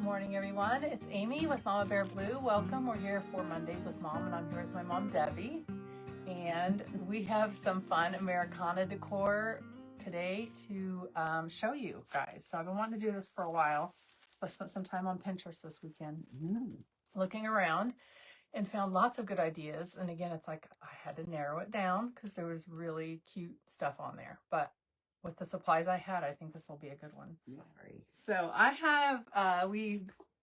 morning, everyone. It's Amy with Mama Bear Blue. Welcome. We're here for Mondays with Mom, and I'm here with my mom, Debbie. And we have some fun Americana decor today to show you guys. So I've been wanting to do this for a while. So I spent some time on Pinterest this weekend looking around and found lots of good ideas. And again, it's like I had to narrow it down because there was really cute stuff on there. But with the supplies I had, I think this will be a good one. Sorry. So I have,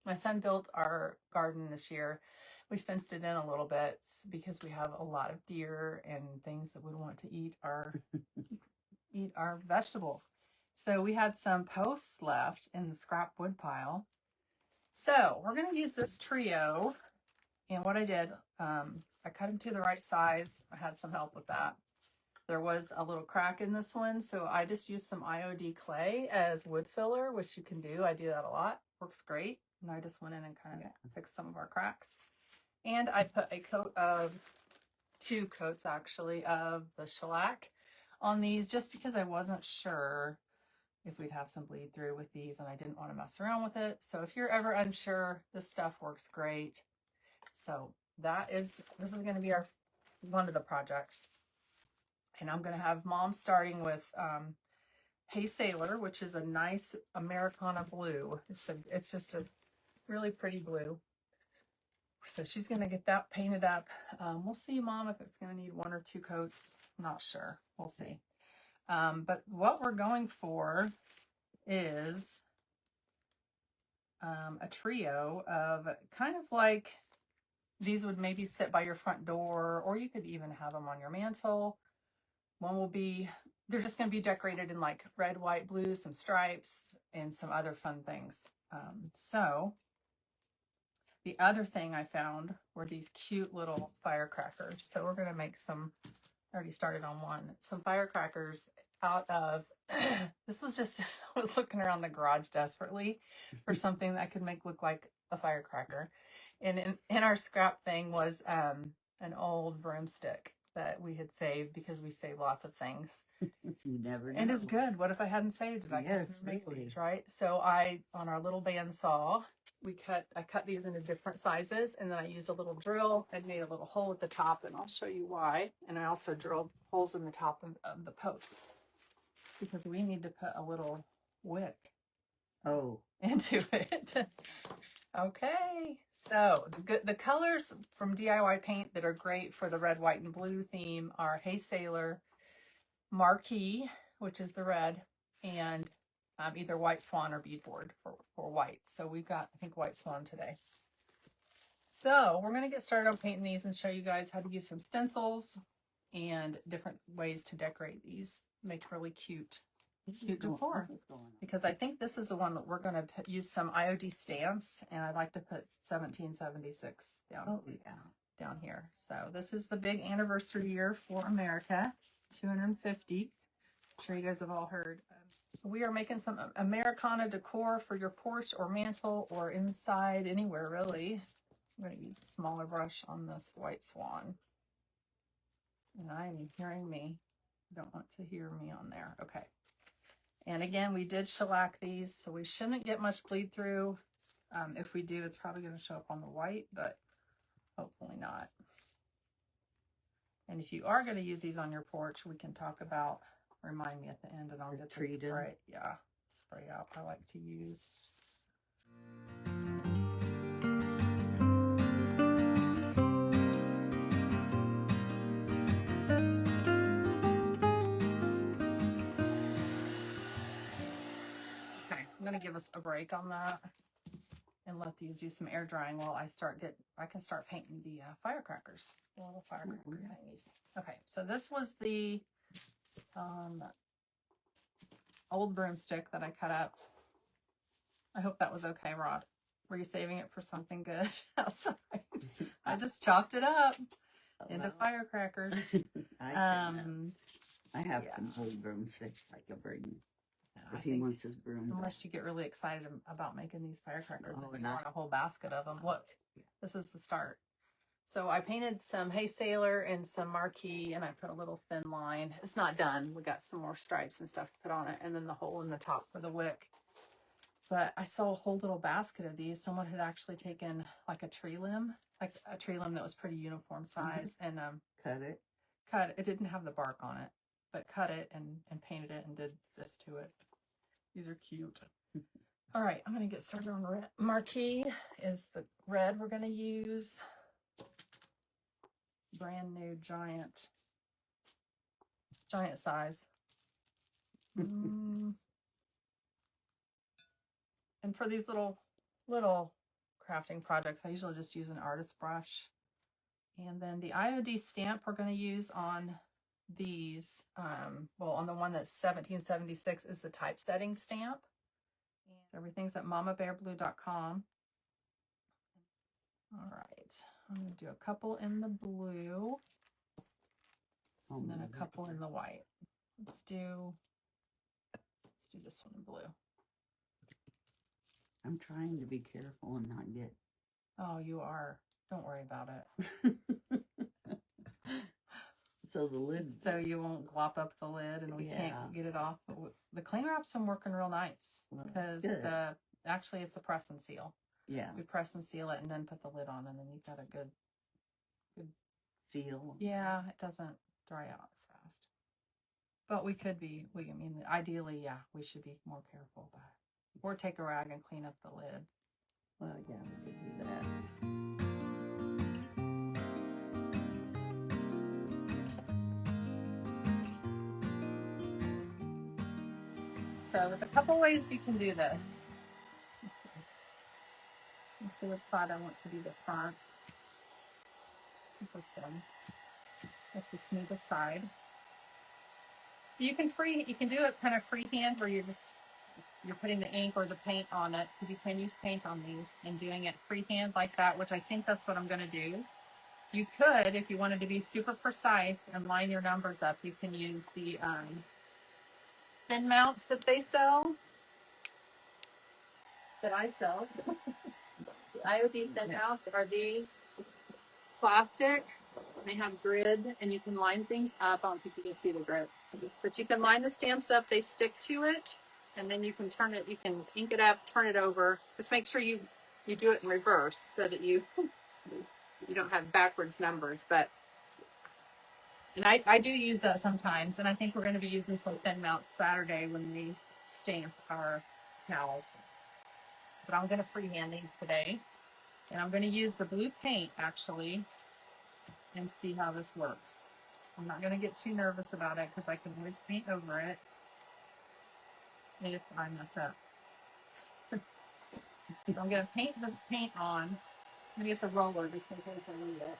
my son built our garden this year. We fenced it in a little bit because we have a lot of deer and things that would want to eat our vegetables. So we had some posts left in the scrap wood pile. So we're going to use this trio. And what I did, I cut them to the right size. I had some help with that. There was a little crack in this one, so I just used some IOD clay as wood filler, which you can do. I do that a lot. Works great. And I just went in and kind of fixed some of our cracks. And I put a coat of, 2 coats actually, of the shellac on these just because I wasn't sure if we'd have some bleed through with these and I didn't want to mess around with it. So if you're ever unsure, this stuff works great. So this is going to be one of the projects. And I'm going to have Mom starting with Hey Sailor, which is a nice Americana blue. It's just a really pretty blue. So she's going to get that painted up. We'll see, Mom, if it's going to need 1 or 2 coats. I'm not sure. We'll see. But what we're going for is a trio of kind of like, these would maybe sit by your front door, or you could even have them on your mantle. One will be, they're just going to be decorated in like red, white, blue, some stripes, and some other fun things. So the other thing I found were these cute little firecrackers. So we're going to make some, I already started on one, some firecrackers out of, this was just, I was looking around the garage desperately for something that I could make look like a firecracker. And in our scrap thing was an old broomstick that we had saved because we save lots of things. You never know. And it's good. What if I hadn't saved it? I couldn't make these, right? So on our little bandsaw, I cut these into different sizes, and then I used a little drill and made a little hole at the top, and I'll show you why. And I also drilled holes in the top of the posts because we need to put a little wick into it. Okay, so the colors from DIY paint that are great for the red, white, and blue theme are Hey Sailor, Marquee, which is the red, and either White Swan or Beadboard for white. So we've got, I think, White Swan today. So we're going to get started on painting these and show you guys how to use some stencils and different ways to decorate these. Make really cute decor, because I think this is the one that we're going to use some IOD stamps, and I'd like to put 1776 down here. So this is the big anniversary year for America, 250. I'm sure you guys have all heard. So we are making some Americana decor for your porch or mantle or inside, anywhere really. I'm going to use a smaller brush on this White Swan. And I am hearing me. I don't want to hear me on there. Okay. And again, we did shellac these, so we shouldn't get much bleed through. If we do, it's probably going to show up on the white, but hopefully not. And if you are going to use these on your porch, we can talk about, remind me at the end, and I'll get the spray. Yeah, spray out I like to use. I'm going to give us a break on that and let these do some air drying while I can start painting the firecrackers. The little firecracker thingies. Okay, so this was the old broomstick that I cut up. I hope that was okay, Rod. Were you saving it for something good outside? I just chopped it up into firecrackers. I have some old broomsticks I can bring. If he wants his broom. Unless you get really excited about making these firecrackers and you want a whole basket of them. Look, this is the start. So I painted some Hey Sailor and some Marquee, and I put a little thin line. It's not done. We got some more stripes and stuff to put on it, and then the hole in the top for the wick. But I saw a whole little basket of these. Someone had actually taken like a tree limb that was pretty uniform size, and cut it. It didn't have the bark on it, but cut it and painted it and did this to it. These are cute. All right, I'm gonna get started on the red. Marquee is the red we're gonna use. Brand new giant size. And for these little crafting projects, I usually just use an artist brush. And then the IOD stamp we're going to use on these, well, on the one that's 1776 is the typesetting stamp. And everything's at mamabearblue.com. All right, I'm going to do a couple in the blue and then a couple in the white. Let's do this one in blue. I'm trying to be careful and not get. Oh, you are. Don't worry about it. So the lid. So you won't glop up the lid and we can't get it off. The cling wrap's been working real nice because actually it's a press and seal. Yeah. We press and seal it and then put the lid on, and then you've got a good seal. Yeah, it doesn't dry out as fast. But ideally, we should be more careful. Or take a rag and clean up the lid. Well, yeah, we could do that. So there's a couple ways you can do this. Let's see which side I want to be the front. This one. That's the smoothest side. So you can do it kind of freehand, where you're putting the ink or the paint on it, because you can use paint on these, and doing it freehand like that, which I think that's what I'm going to do. You could, if you wanted to be super precise and line your numbers up, you can use the thin mounts that they sell, that I sell. The IOD thin mounts are these plastic. They have grid, and you can line things up. I don't think you can see the grid, but you can line the stamps up. They stick to it. And then you can turn it, you can ink it up, turn it over. Just make sure you do it in reverse so that you don't have backwards numbers. And I do use that sometimes. And I think we're going to be using some thin mounts Saturday when we stamp our towels. But I'm going to freehand these today. And I'm going to use the blue paint, actually, and see how this works. I'm not going to get too nervous about it because I can always paint over it if I mess up. So I'm going to paint the paint on. I'm going to get the roller just in case I need it.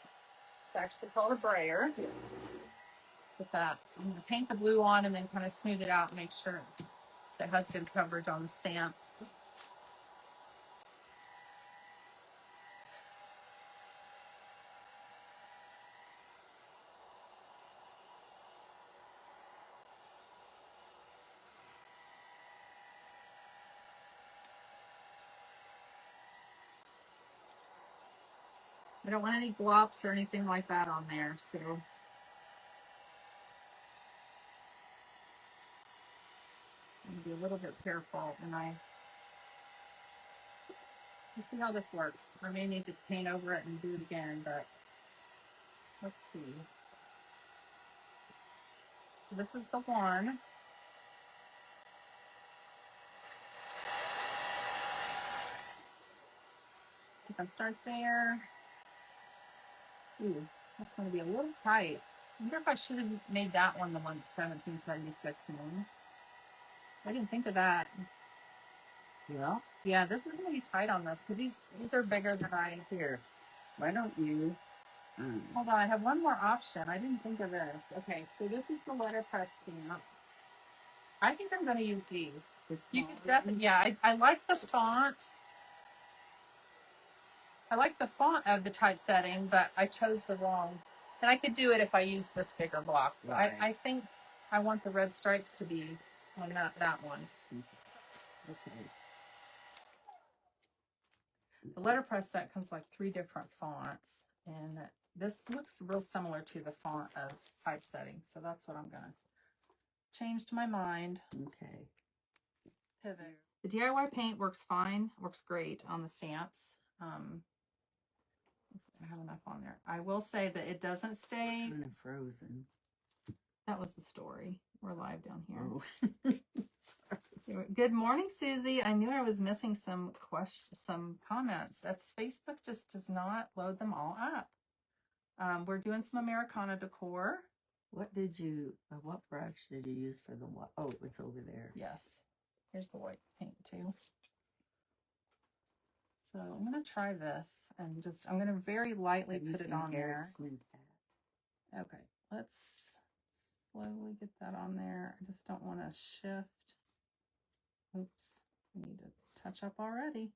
It's actually called a brayer. With that, I'm going to paint the blue on and then kind of smooth it out and make sure it has good coverage on the stamp. I don't want any glops or anything like that on there, so I'm going to be a little bit careful. And let's see how this works. I may need to paint over it and do it again, but let's see. This is the one. You can start there. Ooh, that's going to be a little tight. I wonder if I should have made that one the one 1776 one. I didn't think of that. Yeah. Yeah, this is going to be tight on this because these are bigger than Here, why don't you? Hold on, I have one more option. I didn't think of this. Okay, so this is the letterpress stamp. I think I'm going to use these. You could definitely, yeah, I like the font. I like the font of the typesetting, but I chose the wrong. And I could do it if I used this bigger block. Right. I think I want the red stripes to be on that one. Okay. The letterpress set comes like 3 different fonts, and this looks real similar to the font of typesetting. So that's what I'm going to change to my mind. Okay. Pivot. The DIY paint works fine, works great on the stamps. I have enough on there. I will say that it doesn't stay. Kind of frozen. That was the story. We're live down here. Oh. Sorry. Good morning, Susie. I knew I was missing some comments. That's Facebook just does not load them all up. We're doing some Americana decor. What brush did you use for the what? Oh, it's over there. Yes. Here's the white paint too. So I'm going to try this and I'm going to very lightly put it on there. Okay, let's slowly get that on there. I just don't want to shift. Oops, I need to touch up already.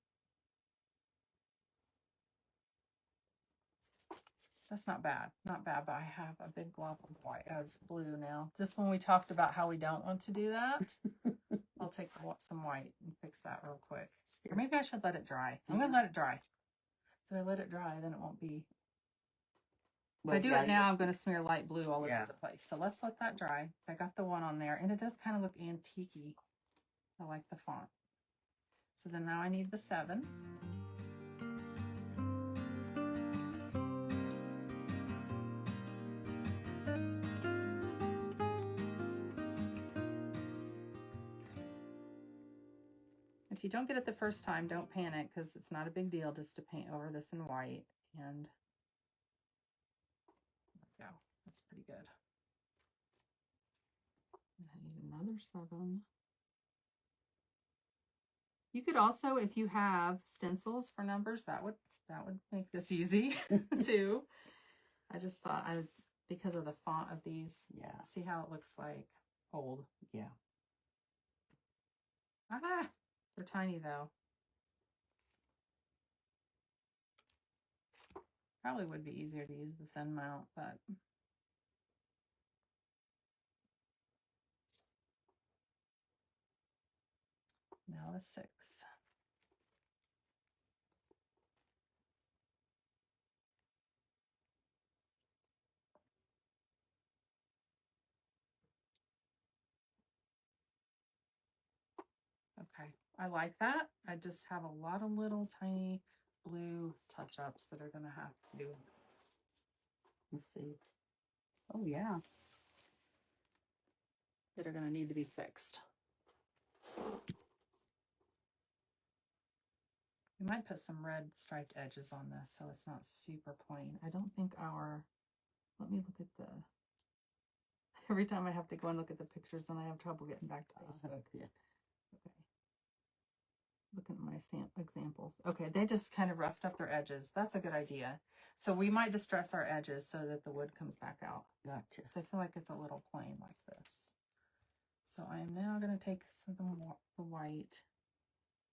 That's not bad, not bad, but I have a big glob of blue now. Just when we talked about how we don't want to do that, I'll take some white and fix that real quick. Or maybe I should let it dry. I'm going to let it dry. So I let it dry, then it won't be. If I do it now, I'm going to smear light blue all over the place. So let's let that dry. I got the one on there, and it does kind of look antique-y. I like the font. So then now I need the 7. If you don't get it the first time, don't panic, because it's not a big deal just to paint over this in white. And there we go. That's pretty good. I need another 7. You could also, if you have stencils for numbers, that would make this easy too. I just thought because of the font of these. Yeah. See how it looks like old. Yeah. Ah, they're tiny though. Probably would be easier to use the thin mount, but now the 6. Okay, I like that. I just have a lot of little tiny blue touch-ups that are going to have to do. Let's see. Oh, yeah. That are going to need to be fixed. We might put some red striped edges on this so it's not super plain. I don't think let me look at every time I have to go and look at the pictures and I have trouble getting back to Facebook. Yeah. Okay. Looking at my examples. Okay, they just kind of roughed up their edges. That's a good idea. So we might distress our edges so that the wood comes back out. Gotcha. So I feel like it's a little plain like this. So I am now going to take some of the white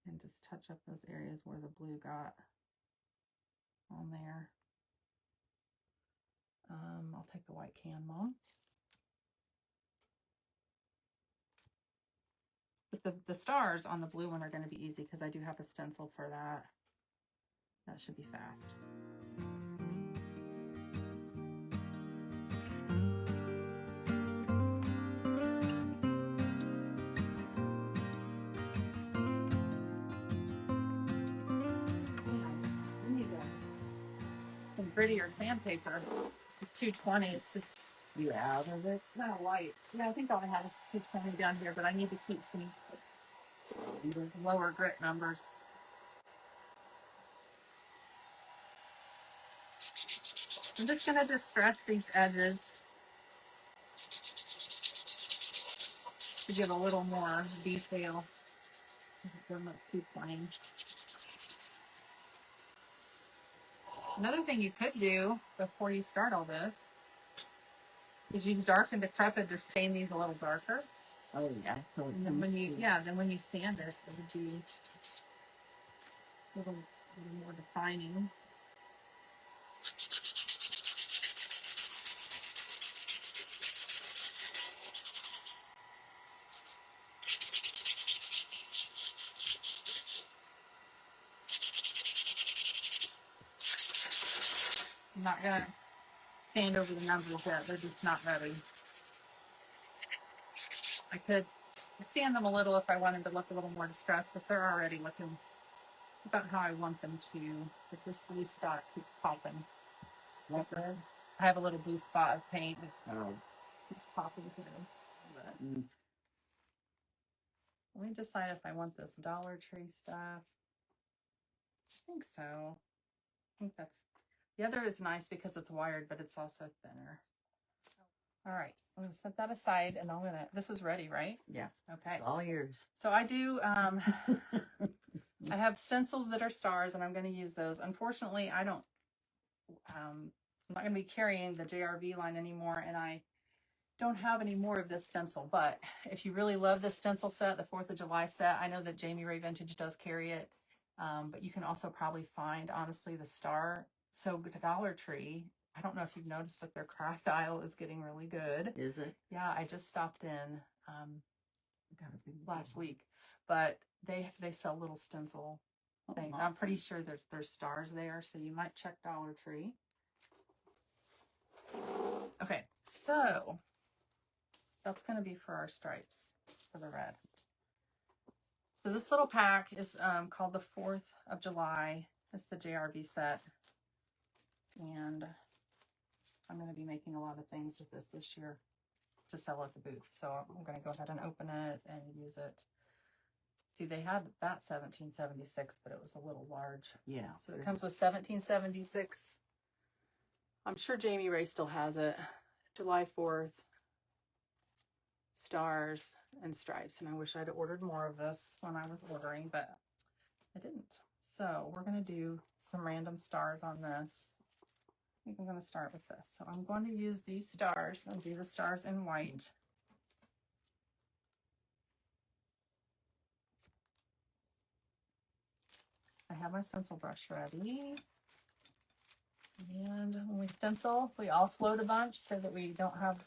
and just touch up those areas where the blue got on there. I'll take the white can mom. But the stars on the blue one are going to be easy because I do have a stencil for that. That should be fast. Some grittier sandpaper. This is 220. It's just you out of it. Not white. Yeah, I think all I have is 220 down here, but I need to keep some lower grit numbers. I'm just going to distress these edges to give a little more detail. They're not too plain. Another thing you could do before you start all this is use dark and decrepit to stain these a little darker. Oh yeah. And then when you sand it, it would be a little more defining. I'm not gonna sand over the numbers yet. They're just not ready. I could I sand them a little if I wanted to look a little more distressed, but they're already looking about how I want them to. But this blue spot keeps popping. What red? I have a little blue spot of paint that Oh. keeps popping through. But let me decide if I want this Dollar Tree stuff. I think so. I think that's, the other is nice because it's wired, but it's also thinner. All right, I'm gonna set that aside and I'm gonna, this is ready, right? Yeah. Okay. All yours. So I do, I have stencils that are stars and I'm gonna use those. Unfortunately, I don't, I'm not gonna be carrying the JRV line anymore, and I don't have any more of this stencil. But if you really love this stencil set, the 4th of July set, I know that Jamie Ray Vintage does carry it. But you can also probably find, honestly, the star. So the Dollar Tree, I don't know if you've noticed, but their craft aisle is getting really good. Is it? Yeah, I just stopped in last week, but they sell little stencil things. Awesome. I'm pretty sure there's stars there, so you might check Dollar Tree. Okay, so that's going to be for our stripes for the red. So this little pack is called the 4th of July. It's the JRV set. And I'm going to be making a lot of things with this year to sell at the booth. So I'm going to go ahead and open it and use it. See, they had that 1776, but it was a little large. Yeah. So it comes with 1776. I'm sure Jamie Ray still has it. July 4th. Stars and stripes. And I wish I'd ordered more of this when I was ordering, but I didn't. So we're going to do some random stars on this. I think I'm going to start with this. So I'm going to use these stars and do the stars in white. I have my stencil brush ready. And when we stencil, we all float a bunch so that we don't have,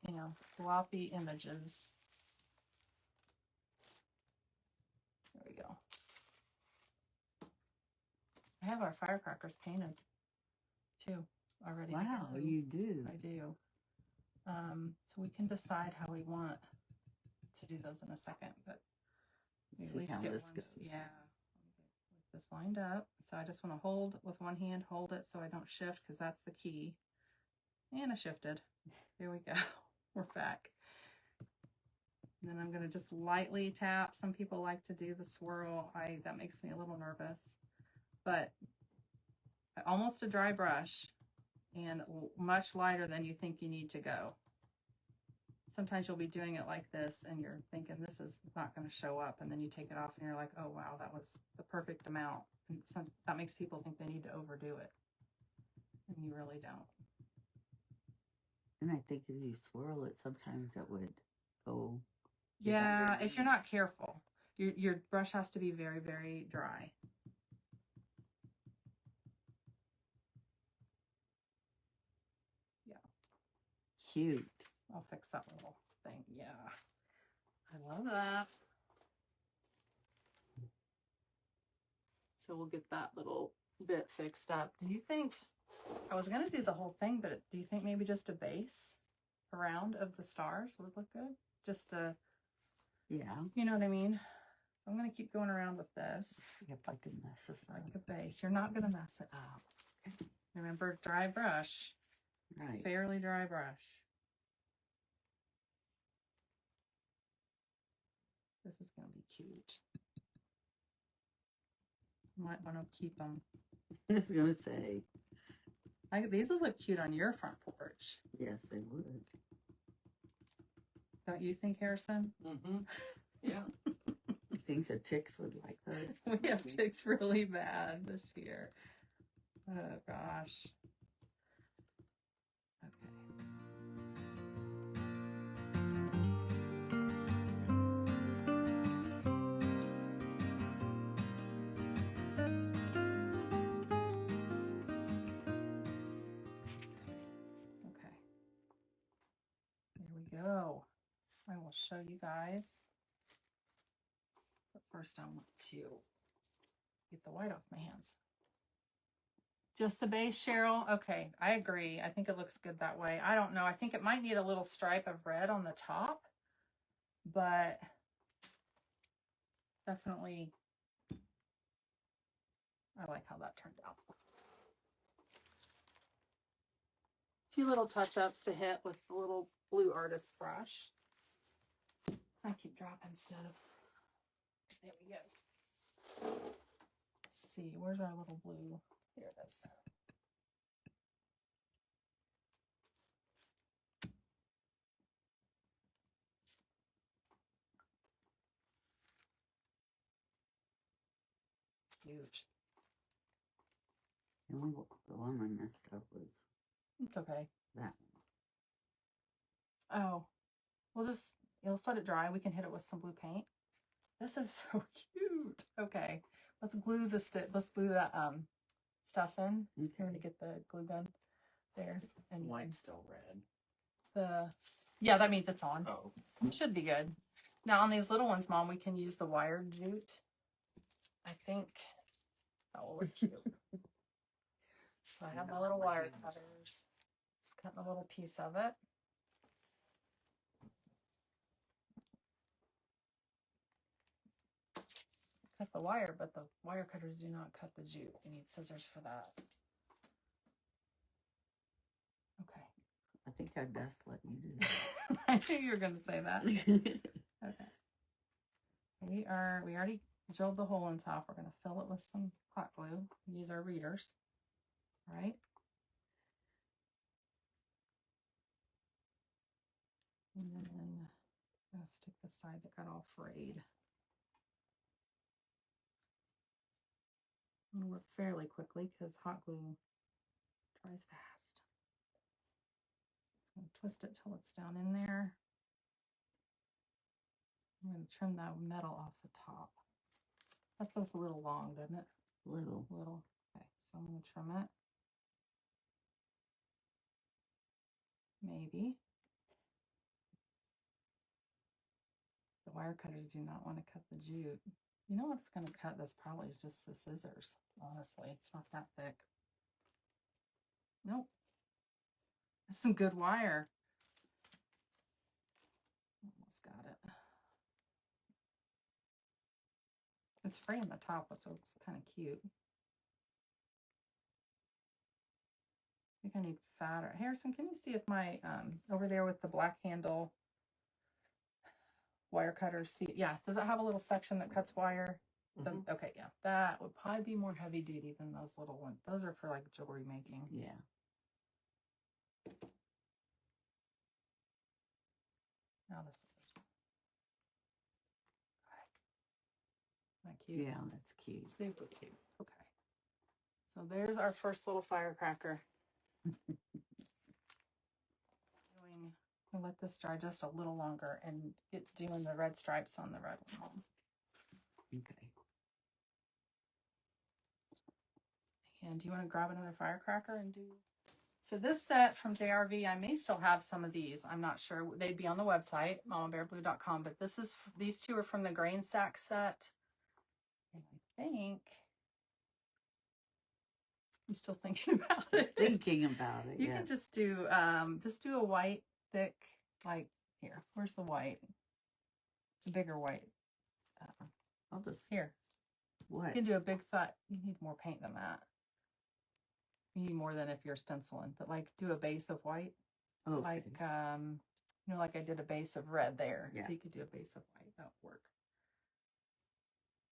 you know, floppy images. There we go. I have our firecrackers painted too already. Wow, you do. I do. So we can decide how we want to do those in a second, but we at least get one. Yeah. Get this lined up. So I just want to hold with one hand, hold it so I don't shift, because that's the key. And I shifted. Here we go. We're back. And then I'm going to just lightly tap. Some people like to do the swirl. That makes me a little nervous, but almost a dry brush and much lighter than you think you need to go. Sometimes you'll be doing it like this and you're thinking this is not going to show up, and then you take it off and you're like, oh wow, that was the perfect amount. And that makes people think they need to overdo it, and you really don't. And I think if you swirl it, sometimes it would go. Yeah, if you're not careful. Your brush has to be very, very dry. Yeah. Cute. I'll fix that little thing. Yeah. I love that. So we'll get that little bit fixed up. Do you think, I was going to do the whole thing, but do you think maybe just a base around of the stars would look good? Just a, yeah. You know what I mean? So I'm going to keep going around with this. If I could mess this up. Like the base. You're not going to mess it up. Okay. Remember, dry brush. Right. Fairly dry brush. This is going to be cute. Might want to keep them. I was going to say. These would look cute on your front porch. Yes, they would. Don't you think, Harrison? Mm-hmm. Yeah. I think the ticks would like that. We have ticks really bad this year. Oh, gosh. Okay. Okay. Here we go. I will show you guys. But first I want to get the white off my hands. Just the base, Cheryl? Okay, I agree. I think it looks good that way. I don't know. I think it might need a little stripe of red on the top, but definitely, I like how that turned out. A few little touch-ups to hit with the little blue artist brush. I keep dropping stuff. There we go. Let's see, where's our little blue? Here it is. Huge. The only one I messed up was It's okay. that one. Oh, let's let it dry. We can hit it with some blue paint. This is so cute. Okay, let's glue the let's glue that stuff in. Okay. I'm gonna get the glue gun there. And white's still red. Yeah, that means it's on. Oh, it should be good. Now on these little ones, Mom, we can use the wired jute. I think that will look cute. So I have my little wire cutters. Just cutting a little piece of it. Cut the wire, but the wire cutters do not cut the jute. You need scissors for that. Okay. I think I'd best let you do that. I knew you were going to say that. Okay. We already drilled the hole in top. We're going to fill it with some hot glue. Use our readers. All right. And then I'm going to stick the side that got all frayed. I'm going to work fairly quickly because hot glue dries fast. Just going to twist it till it's down in there. I'm going to trim that metal off the top. That feels a little long, doesn't it? Little. Okay, so I'm going to trim it. Maybe. The wire cutters do not want to cut the jute. You know what's going to cut this probably is just the scissors, honestly. It's not that thick. Nope. That's some good wire. Almost got it. It's free on the top, so it's kind of cute. I think I need fatter. Harrison, can you see if my, over there with the black handle wire cutter, see, yeah, does it have a little section that cuts wire? Okay, yeah, that would probably be more heavy duty than those little ones. Those are for like jewelry making. Yeah. Now this is that cute. Yeah, that's cute. Super cute. Okay. So there's our first little firecracker. We'll let this dry just a little longer and get doing the red stripes on the red one. Okay. And do you want to grab another firecracker and do? So this set from JRV, I may still have some of these. I'm not sure. They'd be on the website, mamabearblue.com. But these two are from the grain sack set. And I think I'm still thinking about it. Thinking about it. You can just do a white thick, like here. Where's the white? The bigger white. I'll just here. What? You can do a big thought. You need more paint than that. You need more than if you're stenciling, but like do a base of white. Okay. Like you know, like I did a base of red there. Yeah. So you could do a base of white. That would work.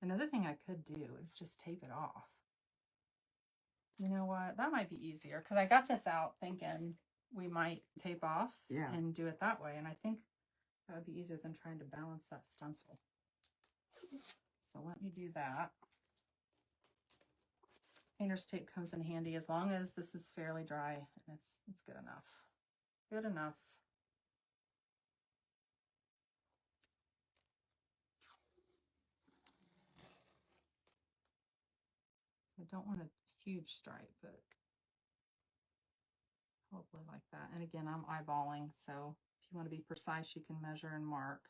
Another thing I could do is just tape it off. You know what? That might be easier because I got this out thinking we might tape off and do it that way. And I think that would be easier than trying to balance that stencil. So let me do that. Painter's tape comes in handy as long as this is fairly dry and it's good enough. Good enough. I don't want a huge stripe, but hopefully like that. And again, I'm eyeballing, so if you want to be precise, you can measure and mark.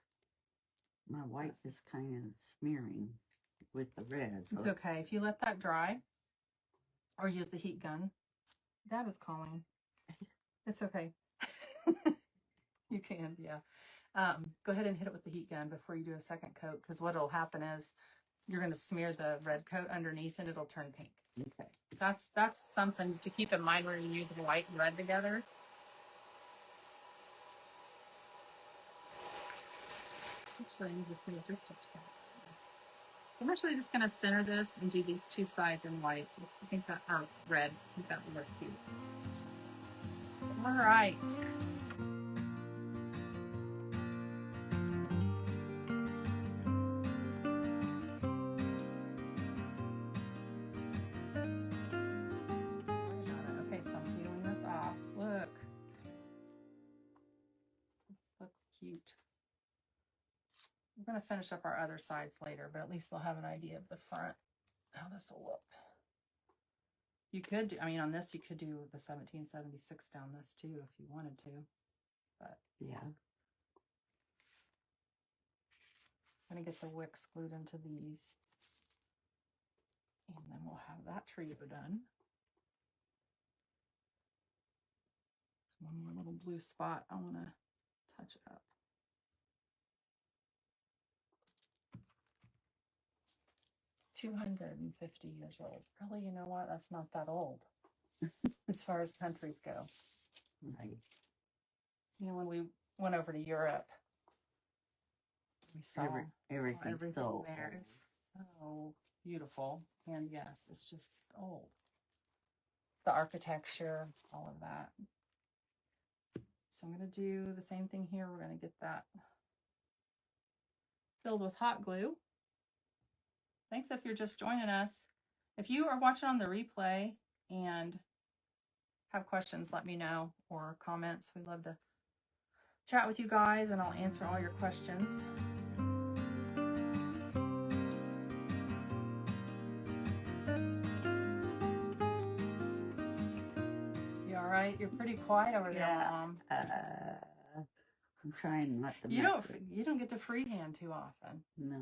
My white is kind of smearing with the red. So it's okay. If you let that dry or use the heat gun. Dad is calling. It's okay. You can, yeah. Go ahead and hit it with the heat gun before you do a second coat, because what will happen is you're going to smear the red coat underneath and it'll turn pink. Okay. That's something to keep in mind when you're using white and red together. Actually, I'm just going to just touch that. I'm actually just going to center this and do these two sides in white. I think that, or red. I think that would look cute. All right. Okay, so I'm peeling this off. Look. This looks cute. We're going to finish up our other sides later, but at least they'll have an idea of the front, how this will look. You could do, I mean, on this, you could do the 1776 down this too, if you wanted to, but yeah. I'm going to get the wicks glued into these, and then we'll have that trio done. One more little blue spot I want to touch up. $250 years old. Really, you know what? That's not that old as far as countries go. Right. You know, when we went over to Europe, we saw everything so there. It's so beautiful. And yes, it's just old. The architecture, all of that. So I'm going to do the same thing here. We're going to get that filled with hot glue. Thanks if you're just joining us. If you are watching on the replay and have questions, let me know, or comments. We love to chat with you guys, and I'll answer all your questions. You all right? You're pretty quiet over there, Mom. I'm trying not to. You don't get to freehand too often. No.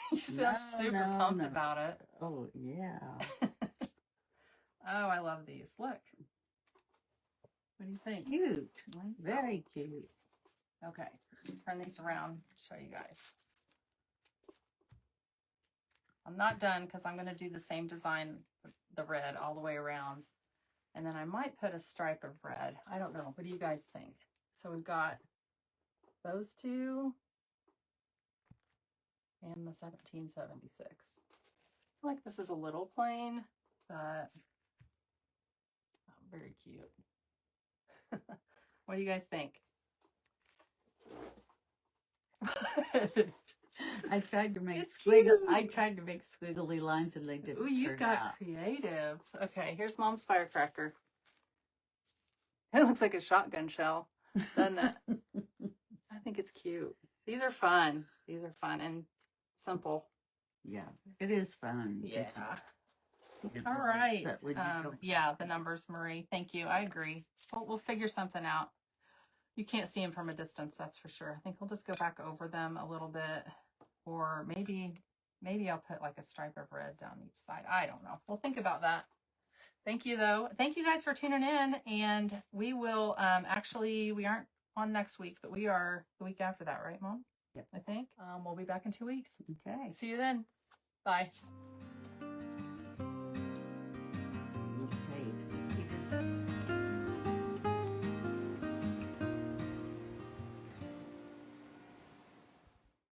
You sound super pumped about it. Oh yeah. Oh, I love these. Look. What do you think? Cute. Very cute. Okay. Turn these around. Show you guys. I'm not done because I'm going to do the same design, the red, all the way around. And then I might put a stripe of red. I don't know. What do you guys think? So we've got those two and the 1776. I feel like this is a little plain, but very cute. What do you guys think? I tried to make squiggly lines and they didn't. Ooh, you got creative. Okay, here's Mom's firecracker. It looks like a shotgun shell, doesn't it? I think it's cute. These are fun. These are fun and simple. Yeah, it is fun. Yeah. All right. Yeah, the numbers, Marie. Thank you. I agree. We'll figure something out. You can't see them from a distance, that's for sure. I think we'll just go back over them a little bit, or maybe I'll put like a stripe of red down each side. I don't know. We'll think about that. Thank you, though. Thank you guys for tuning in, and we will actually, we aren't on next week, but we are the week after that, right, Mom? Yep. I think. We'll be back in 2 weeks. Okay. See you then. Bye.